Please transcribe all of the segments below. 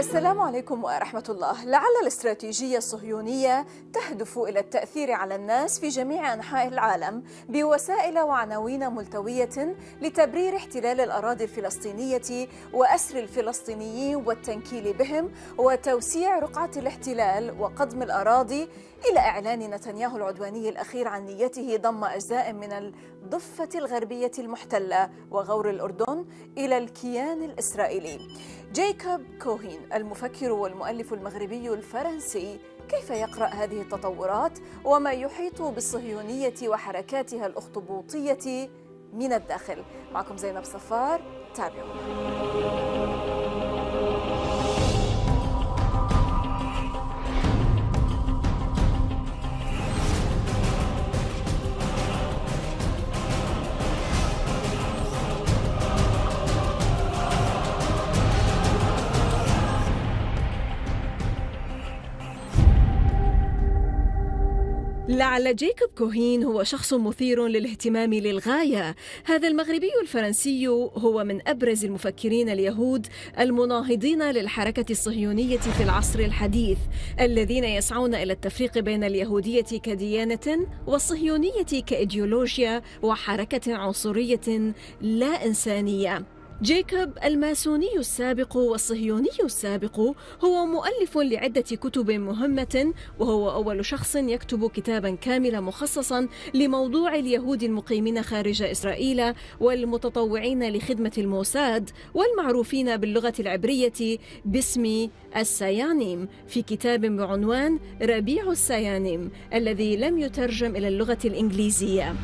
السلام عليكم ورحمة الله. لعل الاستراتيجية الصهيونية تهدف إلى التأثير على الناس في جميع أنحاء العالم بوسائل وعناوين ملتوية لتبرير احتلال الأراضي الفلسطينية وأسر الفلسطينيين والتنكيل بهم وتوسيع رقعة الاحتلال وقضم الأراضي، إلى إعلان نتنياهو العدواني الأخير عن نيته ضم أجزاء من الضفة الغربية المحتلة وغور الأردن إلى الكيان الإسرائيلي. جايكوب كوهين المفكر والمؤلف المغربي الفرنسي كيف يقرأ هذه التطورات وما يحيط بالصهيونية وحركاتها الأخطبوطية من الداخل؟ معكم زينب صفار، تابعونا. لعل جايكوب كوهين هو شخص مثير للاهتمام للغاية. هذا المغربي الفرنسي هو من أبرز المفكرين اليهود المناهضين للحركة الصهيونية في العصر الحديث، الذين يسعون إلى التفريق بين اليهودية كديانة والصهيونية كإيديولوجيا وحركة عنصرية لا إنسانية. جايكوب الماسوني السابق والصهيوني السابق هو مؤلف لعدة كتب مهمة، وهو أول شخص يكتب كتابا كاملا مخصصا لموضوع اليهود المقيمين خارج إسرائيل والمتطوعين لخدمة الموساد والمعروفين باللغة العبرية باسم السيانيم، في كتاب بعنوان ربيع السيانيم الذي لم يترجم إلى اللغة الإنجليزية.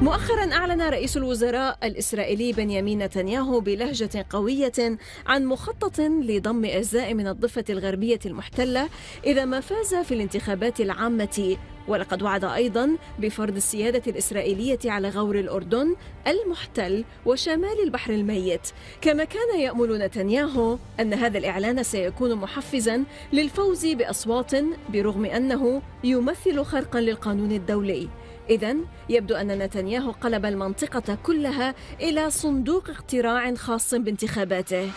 مؤخرا أعلن رئيس الوزراء الإسرائيلي بنيامين نتنياهو بلهجة قوية عن مخطط لضم أجزاء من الضفة الغربية المحتلة إذا ما فاز في الانتخابات العامة، ولقد وعد أيضا بفرض السيادة الإسرائيلية على غور الأردن المحتل وشمال البحر الميت. كما كان يأمل نتنياهو أن هذا الإعلان سيكون محفزا للفوز بأصوات برغم أنه يمثل خرقا للقانون الدولي. إذن يبدو أن نتنياهو قلب المنطقة كلها إلى صندوق اقتراع خاص بانتخاباته.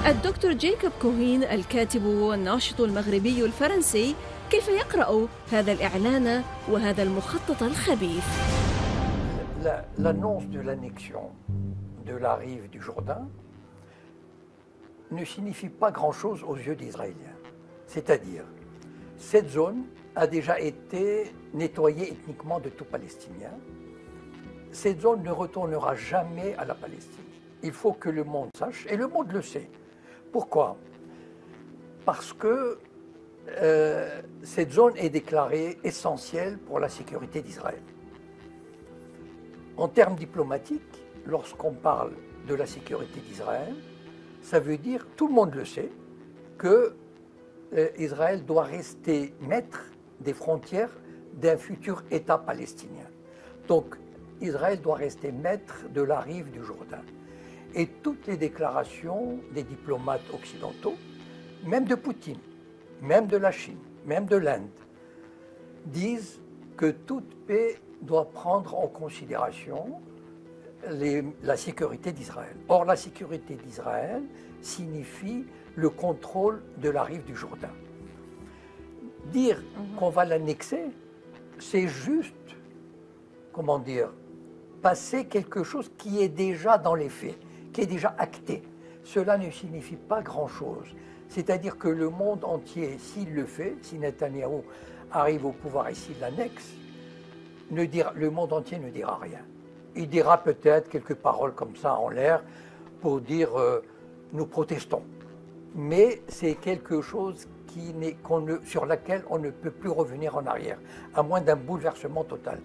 الدكتور جايكوب كوهين الكاتب والناشط المغربي الفرنسي كيف يقرأ هذا الإعلان وهذا المخطط الخبيث؟ L'annonce de l'annexion de la rive du Jourdain ne signifie pas grand-chose aux yeux d'Israéliens. C'est-à-dire, cette zone a déjà été nettoyée ethniquement de tout Palestinien. Cette zone ne retournera jamais à la Palestine. Il faut que le monde sache, et le monde le sait. Pourquoi? Parce que cette zone est déclarée essentielle pour la sécurité d'Israël. En termes diplomatiques, lorsqu'on parle de la sécurité d'Israël, ça veut dire, tout le monde le sait, que Israël doit rester maître des frontières d'un futur État palestinien. Donc, Israël doit rester maître de la rive du Jourdain. Et toutes les déclarations des diplomates occidentaux, même de Poutine, même de la Chine, même de l'Inde, disent que toute paix doit prendre en considération la sécurité d'Israël. Or, la sécurité d'Israël signifie le contrôle de la rive du Jourdain. Dire qu'on va l'annexer, c'est juste, comment dire, passer quelque chose qui est déjà dans les faits, qui est déjà acté. Cela ne signifie pas grand-chose. C'est-à-dire que le monde entier, s'il le fait, si Netanyahou arrive au pouvoir et s'il l'annexe, le monde entier ne dira rien. Il dira peut-être quelques paroles comme ça en l'air pour dire nous protestons. Mais c'est quelque chose sur laquelle on ne peut plus revenir en arrière, à moins d'un bouleversement total.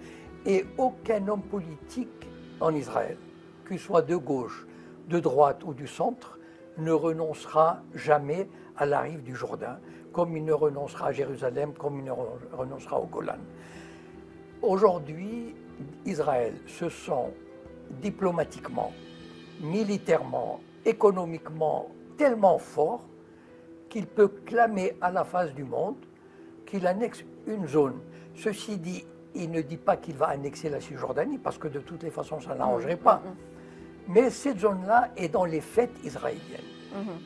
Et aucun homme politique en Israël, qu'il soit de gauche, de droite ou du centre, ne renoncera jamais à la rive du Jourdain, comme il ne renoncera à Jérusalem, comme il ne renoncera au Golan. Aujourd'hui, Israël se sent diplomatiquement, militairement, économiquement tellement fort qu'il peut clamer à la face du monde qu'il annexe une zone. Ceci dit, il ne dit pas qu'il va annexer la Cisjordanie, parce que de toutes les façons, ça n'arrangerait pas. Mais cette zone-là est dans les faits israéliennes.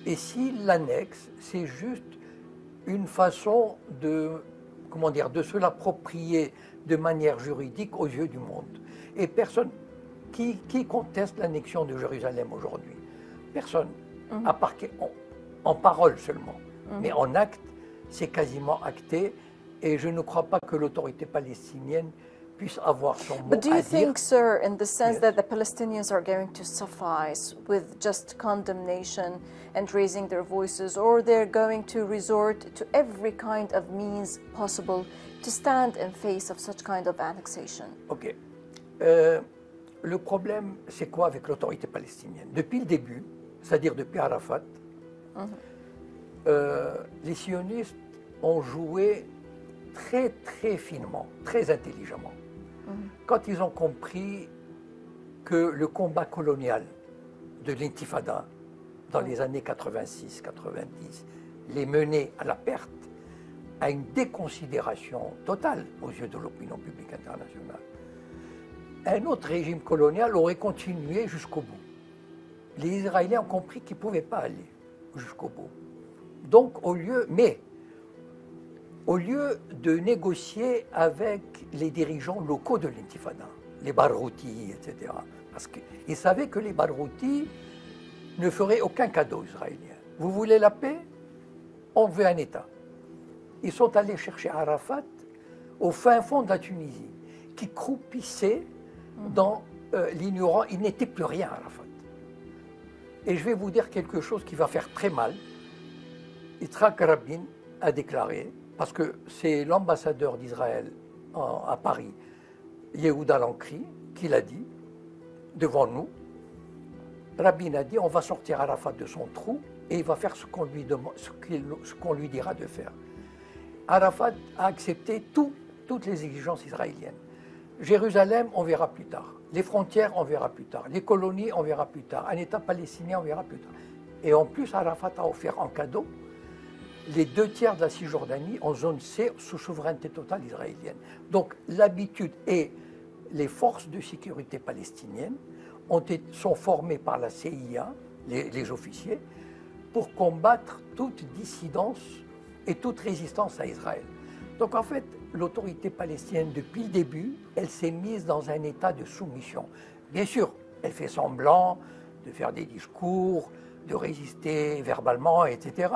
Et s'il l'annexe, c'est juste une façon de, comment dire, de se l'approprier de manière juridique aux yeux du monde. Et personne qui conteste l'annexion de Jérusalem aujourd'hui. Personne, à part en parole seulement. Mais en acte, c'est quasiment acté. Et je ne crois pas que l'autorité palestinienne puisse avoir son mot à dire. But do you think, sir, in the sense Yes. that the Palestinians are going to suffice with just condemnation and raising their voices, or they're going to resort to every kind of means possible to stand in face of such kind of annexation? Ok. Le problème, c'est quoi avec l'autorité palestinienne? Depuis le début, c'est-à-dire depuis Arafat, les sionistes ont joué très très finement, très intelligemment. Quand ils ont compris que le combat colonial de l'intifada dans les années 86-90 les menait à la perte, à une déconsidération totale aux yeux de l'opinion publique internationale, un autre régime colonial aurait continué jusqu'au bout. Les Israéliens ont compris qu'ils ne pouvaient pas aller jusqu'au bout. Donc, au lieu de négocier avec les dirigeants locaux de l'intifada, les Baroutis, etc., parce qu'ils savaient que les Baroutis ne feraient aucun cadeau aux Israéliens. Vous voulez la paix? On veut un État. Ils sont allés chercher Arafat au fin fond de la Tunisie, qui croupissait dans l'ignorant. Il n'était plus rien, Arafat. Et je vais vous dire quelque chose qui va faire très mal. Yitzhak Rabin a déclaré, parce que c'est l'ambassadeur d'Israël à Paris, Yehuda Lankri, qui l'a dit devant nous. Rabin a dit, on va sortir Arafat de son trou et il va faire ce qu'on lui dira de faire. Arafat a accepté toutes les exigences israéliennes. Jérusalem, on verra plus tard. Les frontières, on verra plus tard. Les colonies, on verra plus tard. Un État palestinien, on verra plus tard. Et en plus, Arafat a offert en cadeau les 2/3 de la Cisjordanie en zone C sous souveraineté totale israélienne. Donc l'habitude et les forces de sécurité palestiniennes sont formées par la CIA, les officiers, pour combattre toute dissidence et toute résistance à Israël. Donc en fait, l'autorité palestinienne, depuis le début, elle s'est mise dans un état de soumission. Bien sûr, elle fait semblant de faire des discours, de résister verbalement, etc.,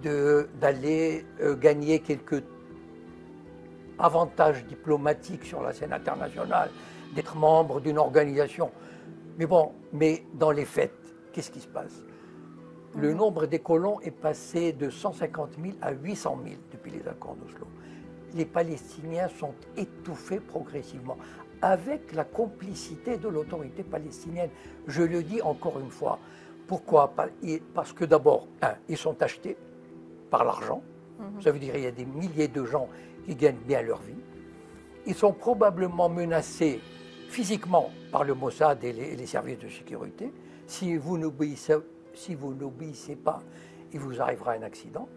d'aller gagner quelques avantages diplomatiques sur la scène internationale, d'être membre d'une organisation. Mais bon, dans les faits, qu'est-ce qui se passe? Le nombre des colons est passé de 150 000 à 800 000 depuis les accords d'Oslo. Les Palestiniens sont étouffés progressivement, avec la complicité de l'autorité palestinienne. Je le dis encore une fois. Pourquoi? Parce que d'abord, ils sont achetés par l'argent. Ça veut dire qu'il y a des milliers de gens qui gagnent bien leur vie. Ils sont probablement menacés physiquement par le Mossad et les services de sécurité. Si vous n'obéissez pas, il vous arrivera un accident.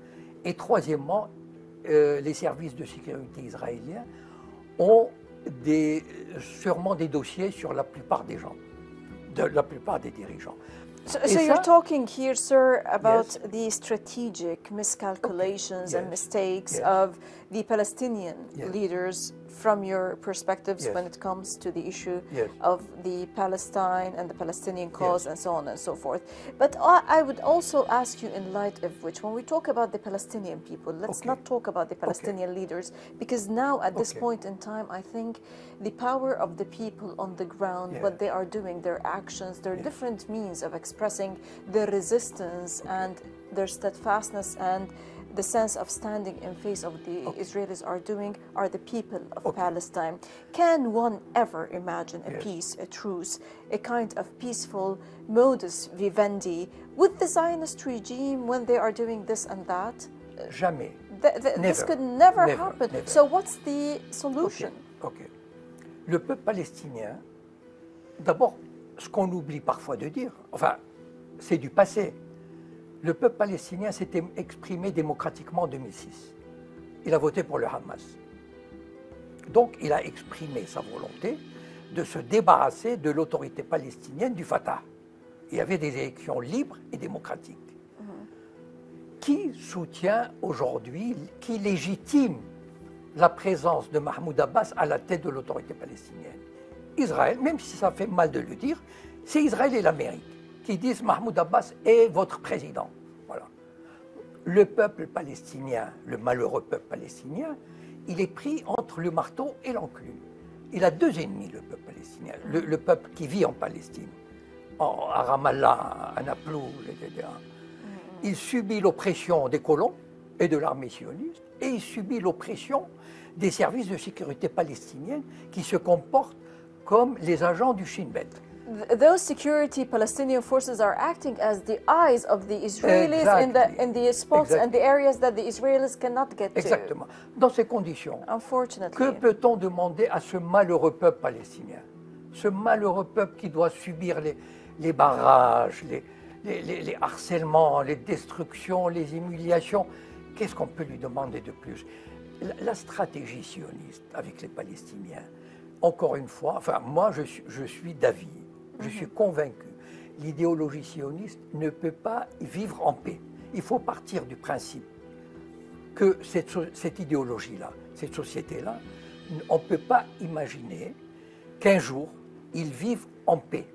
Et troisièmement, les services de sécurité israéliens ont sûrement des dossiers sur la plupart des gens, la plupart des dirigeants. So you're talking here, sir, about Yes. the strategic miscalculations and Yes. mistakes Yes. of the Palestinian Yes. leaders from your perspectives Yes. when it comes to the issue Yes. of the Palestine and the Palestinian cause Yes. and so on and so forth. But I would also ask you, in light of which, when we talk about the Palestinian people, let's Okay. not talk about the Palestinian leaders, because now at this Okay. point in time, I think the power of the people on the ground, Yeah. what they are doing, their actions, their different means of expressing their resistance and their steadfastness and the sense of standing in face of the Israelis are doing are the people of Palestine. Can one ever imagine a Yes. peace, a truce, a kind of peaceful modus vivendi with the Zionist regime when they are doing this and that? Jamais. This Never. could never Never, happen. never. So what's the solution? Ok. Le peuple palestinien, d'abord, ce qu'on oublie parfois de dire, enfin, c'est du passé. Le peuple palestinien s'était exprimé démocratiquement en 2006. Il a voté pour le Hamas. Donc il a exprimé sa volonté de se débarrasser de l'autorité palestinienne du Fatah. Il y avait des élections libres et démocratiques. Qui soutient aujourd'hui, qui légitime la présence de Mahmoud Abbas à la tête de l'autorité palestinienne? Israël, même si ça fait mal de le dire, c'est Israël et l'Amérique qui disent Mahmoud Abbas est votre président. Voilà. Le peuple palestinien, le malheureux peuple palestinien, il est pris entre le marteau et l'enclume. Il a deux ennemis, le peuple palestinien. Le peuple qui vit en Palestine, à Ramallah, à Naplouse, etc. Il subit l'oppression des colons et de l'armée sioniste, et il subit l'oppression des services de sécurité palestiniens qui se comportent comme les agents du Shin Bet. Those security Palestinian forces are acting as the eyes of the Israelis in the spots and the areas that the Israelis cannot get to. Exactement. Dans ces conditions, Unfortunately. Que peut-on demander à ce malheureux peuple palestinien? Ce malheureux peuple qui doit subir les barrages, les harcèlements, les destructions, les humiliations. Qu'est-ce qu'on peut lui demander de plus? La stratégie sioniste avec les Palestiniens, encore une fois, enfin moi je suis d'avis, je suis convaincu, l'idéologie sioniste ne peut pas vivre en paix. Il faut partir du principe que cette idéologie-là, cette société-là, on ne peut pas imaginer qu'un jour ils vivent en paix.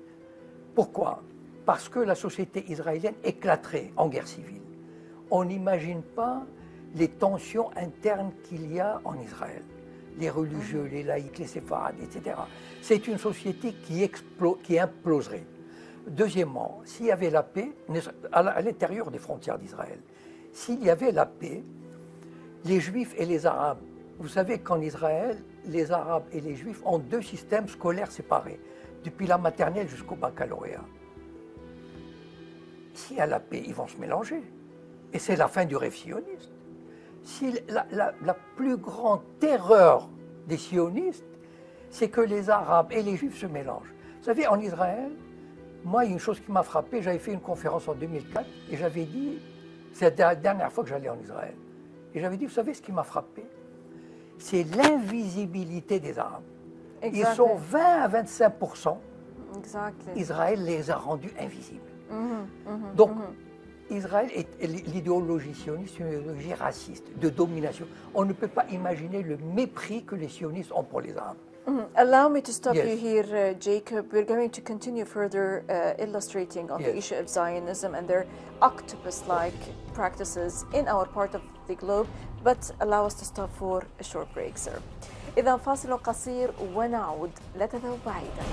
Pourquoi? Parce que la société israélienne éclaterait en guerre civile. On n'imagine pas les tensions internes qu'il y a en Israël. Les religieux, les laïcs, les séfarades, etc. C'est une société qui imploserait. Deuxièmement, s'il y avait la paix, à l'intérieur des frontières d'Israël, s'il y avait la paix, les Juifs et les Arabes, vous savez qu'en Israël, les Arabes et les Juifs ont deux systèmes scolaires séparés, depuis la maternelle jusqu'au baccalauréat. S'il y a la paix, ils vont se mélanger. Et c'est la fin du rêve sioniste. Si la plus grande terreur des sionistes, c'est que les Arabes et les Juifs se mélangent. Vous savez, en Israël, moi, il y a une chose qui m'a frappé, j'avais fait une conférence en 2004 et j'avais dit, c'est la dernière fois que j'allais en Israël, et j'avais dit, vous savez ce qui m'a frappé? C'est l'invisibilité des Arabes. Exactly. Ils sont 20 à 25%. Exactly. Israël les a rendus invisibles. Donc, Israël est l'idéologie sioniste, une idéologie raciste, de domination. On ne peut pas imaginer le mépris que les sionistes ont pour les Arabes. Allow me to stop you here, Jacob. We're going to continue further illustrating on the issue of Zionism and their octopus-like practices in our part of the globe, but allow us to stop for a short break, sir. إذا فاصل قصير ونعود، لا تذهبوا بعيدا.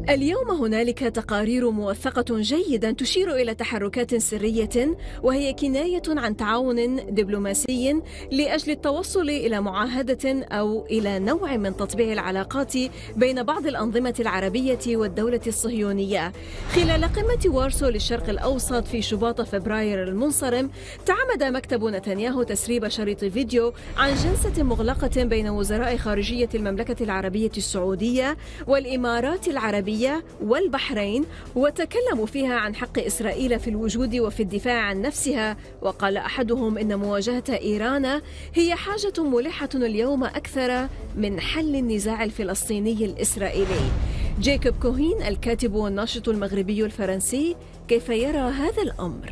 اليوم هنالك تقارير موثقة جيدا تشير إلى تحركات سرية وهي كناية عن تعاون دبلوماسي لأجل التوصل إلى معاهدة أو إلى نوع من تطبيع العلاقات بين بعض الأنظمة العربية والدولة الصهيونية. خلال قمة وارسو للشرق الأوسط في شباط فبراير المنصرم، تعمد مكتب نتنياهو تسريب شريط فيديو عن جلسة مغلقة بين وزراء خارجية المملكة العربية السعودية والإمارات العربية والبحرين، وتكلموا فيها عن حق إسرائيل في الوجود وفي الدفاع عن نفسها. وقال أحدهم إن مواجهة إيران هي حاجة ملحة اليوم أكثر من حل النزاع الفلسطيني الإسرائيلي. جايكوب كوهين الكاتب والناشط المغربي الفرنسي، كيف يرى هذا الأمر؟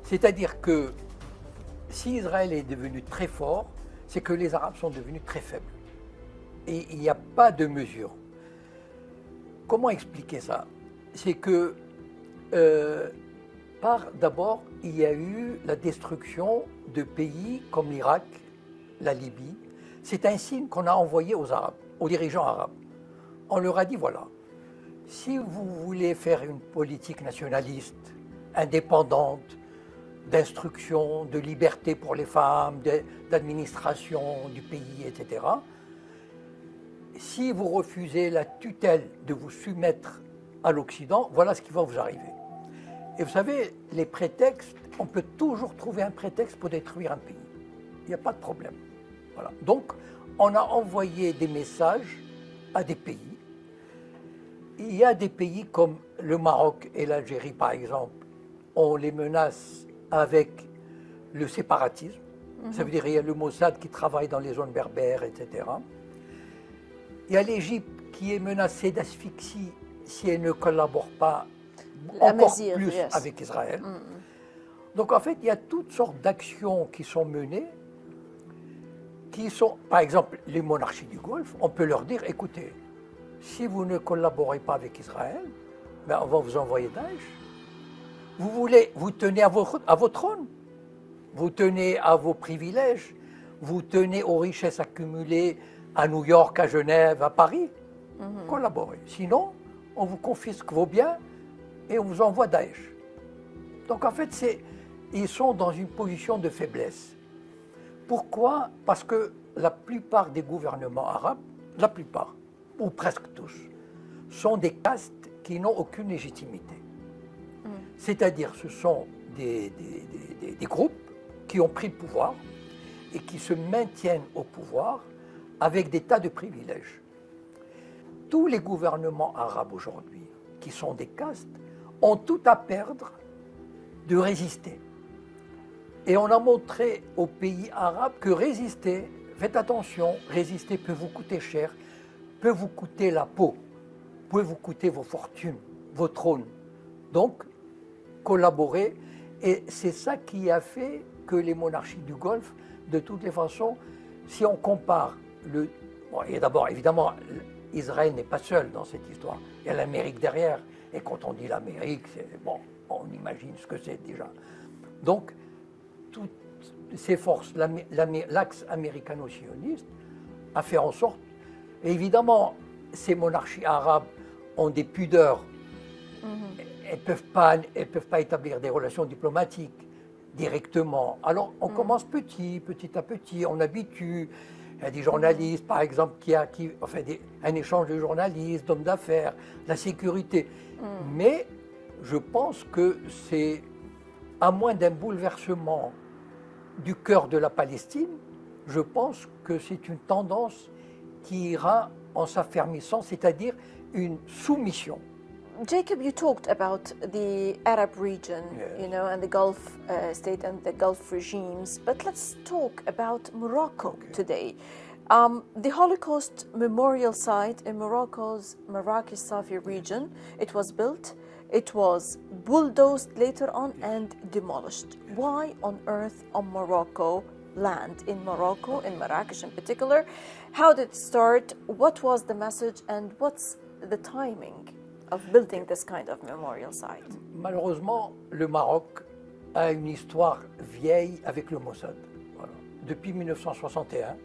C'est-à-dire que si Israël est devenu très fort, c'est que les Arabes sont devenus très faibles. Et il n'y a pas de mesure. Comment expliquer ça? C'est que, d'abord, il y a eu la destruction de pays comme l'Irak, la Libye. C'est un signe qu'on a envoyé aux Arabes, aux dirigeants arabes. On leur a dit, voilà, si vous voulez faire une politique nationaliste, indépendante, d'instruction, de liberté pour les femmes, d'administration du pays, etc., si vous refusez la tutelle de vous soumettre à l'Occident, voilà ce qui va vous arriver. Et vous savez, les prétextes on peut toujours trouver un prétexte pour détruire un pays. Il n'y a pas de problème. Voilà. Donc, on a envoyé des messages à des pays. Il y a des pays comme le Maroc et l'Algérie, par exemple, on les menace avec le séparatisme. Ça veut dire qu'il y a le Mossad qui travaille dans les zones berbères, etc. Il y a l'Égypte qui est menacée d'asphyxie si elle ne collabore pas encore plus avec Israël. Donc en fait, il y a toutes sortes d'actions qui sont menées, qui sont, par exemple, les monarchies du Golfe, on peut leur dire, écoutez, si vous ne collaborez pas avec Israël, ben on va vous envoyer Daesh. Vous tenez à vos trônes, vous tenez à vos privilèges, vous tenez aux richesses accumulées à New York, à Genève, à Paris. Collaborez. Sinon, on vous confisque vos biens et on vous envoie Daesh. Donc en fait, ils sont dans une position de faiblesse. Pourquoi? Parce que la plupart des gouvernements arabes, la plupart, ou presque tous, sont des castes qui n'ont aucune légitimité. C'est-à-dire, ce sont des groupes qui ont pris le pouvoir et qui se maintiennent au pouvoir avec des tas de privilèges. Tous les gouvernements arabes aujourd'hui, qui sont des castes, ont tout à perdre de résister. Et on a montré aux pays arabes que résister, faites attention, résister peut vous coûter cher, peut vous coûter la peau, peut vous coûter vos fortunes, vos trônes. Donc, collaborer, et c'est ça qui a fait que les monarchies du Golfe, de toutes les façons, si on compare et d'abord, évidemment, Israël n'est pas seul dans cette histoire. Il y a l'Amérique derrière. Et quand on dit l'Amérique, on imagine ce que c'est déjà. Donc, toutes ces forces, l'axe américano-sioniste a fait en sorte, et évidemment, ces monarchies arabes ont des pudeurs. Elles ne peuvent pas établir des relations diplomatiques directement. Alors, on commence petit à petit, on habitue. Il y a des journalistes, par exemple, un échange de journalistes, d'hommes d'affaires, la sécurité. Mais je pense que c'est, à moins d'un bouleversement du cœur de la Palestine, je pense que c'est une tendance qui ira en s'affermissant, c'est-à-dire une soumission. Jacob, you talked about the Arab region, Yes. and the Gulf state and the Gulf regimes, but let's talk about Morocco today. The Holocaust Memorial Site in Morocco's Marrakech Safi region, it was built, it was bulldozed later on and demolished. Why on earth on Morocco land, in Morocco, in Marrakech in particular? How did it start? What was the message and what's the timing of building this kind of memorial site? Malheureusement, le Maroc a une histoire vieille avec le Mossad. Voilà. Depuis 1961,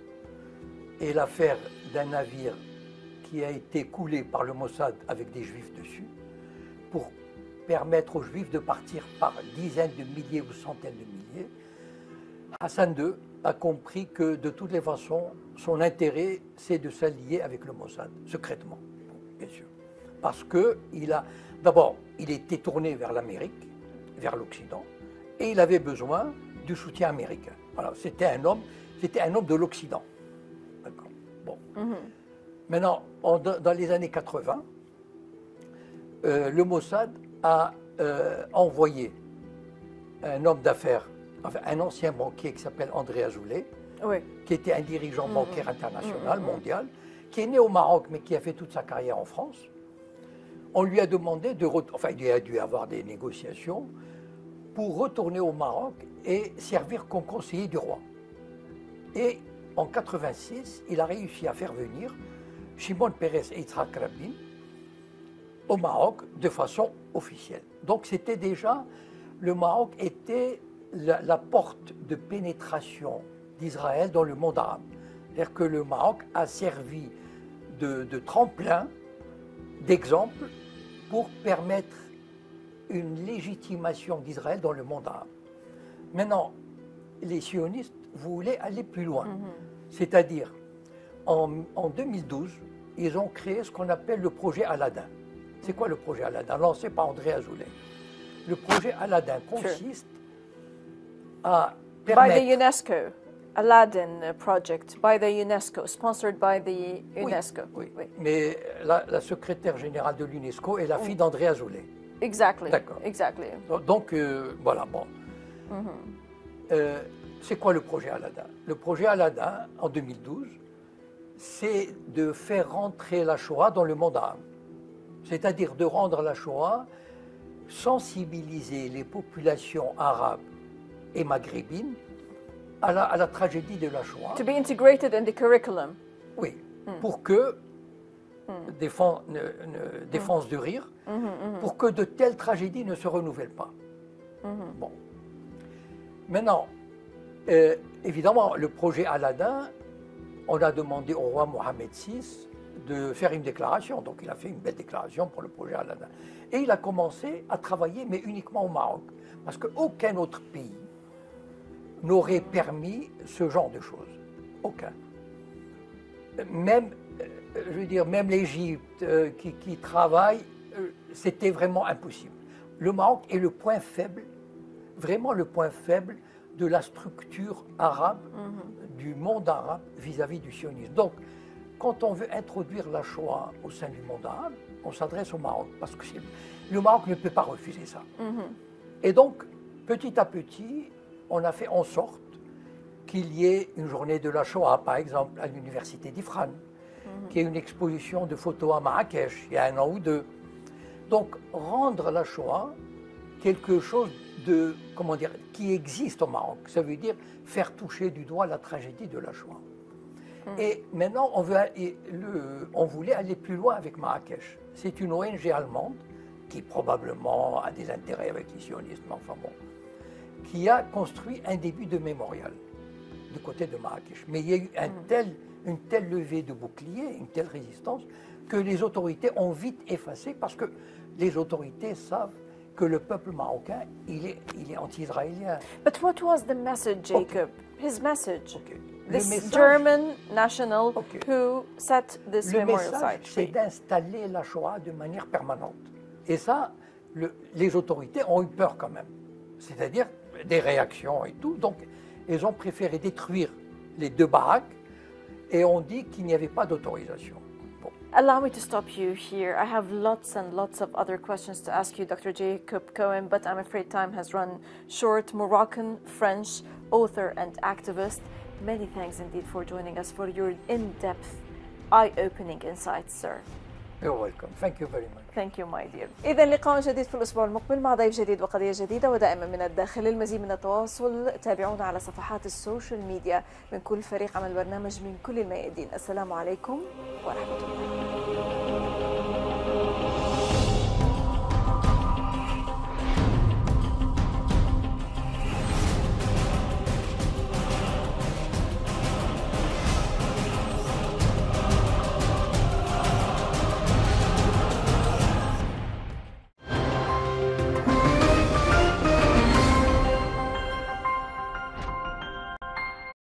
et l'affaire d'un navire qui a été coulé par le Mossad avec des Juifs dessus, pour permettre aux Juifs de partir par dizaines de milliers ou centaines de milliers, Hassan II a compris que de toutes les façons, son intérêt, c'est de s'allier avec le Mossad, secrètement, bien sûr. Parce que d'abord, il était tourné vers l'Amérique, vers l'Occident, et il avait besoin du soutien américain. Voilà, c'était un homme de l'Occident. D'accord. Bon. Maintenant, dans les années 80, le Mossad a envoyé un homme d'affaires, enfin un ancien banquier qui s'appelle André Azoulay, qui était un dirigeant bancaire international, mondial, qui est né au Maroc, mais qui a fait toute sa carrière en France. On lui a demandé il a dû avoir des négociations pour retourner au Maroc et servir comme conseiller du roi. Et en 86, il a réussi à faire venir Shimon Peres et Yitzhak Rabin au Maroc de façon officielle. Donc c'était déjà, le Maroc était la porte de pénétration d'Israël dans le monde arabe. C'est-à-dire que le Maroc a servi de tremplin, d'exemple, pour permettre une légitimation d'Israël dans le monde arabe. Maintenant, les sionistes voulaient aller plus loin. C'est-à-dire, en 2012, ils ont créé ce qu'on appelle le projet Aladdin. C'est quoi le projet Aladdin? Lancé par André Azoulay. Le projet Aladdin consiste à By the permettre... UNESCO, Aladdin project, by the UNESCO, sponsored by the UNESCO. Oui, mais la secrétaire générale de l'UNESCO est la fille d'André Azoulay. Exactly. D'accord. Exactly. Donc, voilà, bon. C'est quoi le projet Aladdin? Le projet Aladdin, en 2012, c'est de faire rentrer la Shoah dans le monde arabe. C'est-à-dire de rendre la Shoah, sensibiliser les populations arabes et maghrébines à la tragédie de la Shoah. To be integrated in the curriculum. Oui, pour que, défense de rire, pour que de telles tragédies ne se renouvellent pas. Bon. Maintenant, évidemment, le projet Aladdin, on a demandé au roi Mohamed VI de faire une déclaration. Donc il a fait une belle déclaration pour le projet Aladdin. Et il a commencé à travailler, mais uniquement au Maroc. Parce qu'aucun autre pays n'aurait permis ce genre de choses. Aucun. Même, je veux dire, même l'Égypte qui travaille, c'était vraiment impossible. Le Maroc est le point faible, vraiment le point faible de la structure arabe, du monde arabe vis-à-vis du sionisme. Donc, quand on veut introduire la Shoah au sein du monde arabe, on s'adresse au Maroc, parce que le Maroc ne peut pas refuser ça. Et donc, petit à petit, on a fait en sorte qu'il y ait une journée de la Shoah, par exemple, à l'université d'Ifran, qui est une exposition de photos à Marrakech, il y a 1 an ou 2. Donc, rendre la Shoah quelque chose de, comment dire, qui existe au Maroc. Ça veut dire faire toucher du doigt la tragédie de la Shoah. Et maintenant, on voulait aller plus loin avec Marrakech. C'est une ONG allemande qui probablement a des intérêts avec les sionistes, enfin bon, qui a construit un début de mémorial du côté de Marrakech. Mais il y a eu une telle levée de boucliers, une telle résistance, que les autorités ont vite effacé parce que les autorités savent que le peuple marocain, il est anti-israélien. But what was the message, Jacob? His message? This message, German national who set this memorial site. C'est d'installer la Shoah de manière permanente. Et ça, les autorités ont eu peur quand même. C'est-à-dire des réactions et tout. Donc, ils ont préféré détruire les 2 baraques et ont dit qu'il n'y avait pas d'autorisation. Bon. Allow me to stop you here. I have lots and lots of other questions to ask you, Dr. Jacob Cohen, but I'm afraid time has run short. Moroccan, French, author and activist. Many thanks indeed for joining us, for your in-depth, eye-opening insights, sir. You're welcome. Thank you very much. Thank you, my dear. إذا لقاء جديد في الأسبوع المقبل مع ضيف جديد وقضية جديدة ودائما من الداخل. المزيد من التواصل تابعونا على صفحات السوشيال ميديا من كل فريق عمل برنامج من كل الميادين. السلام عليكم ورحمة الله.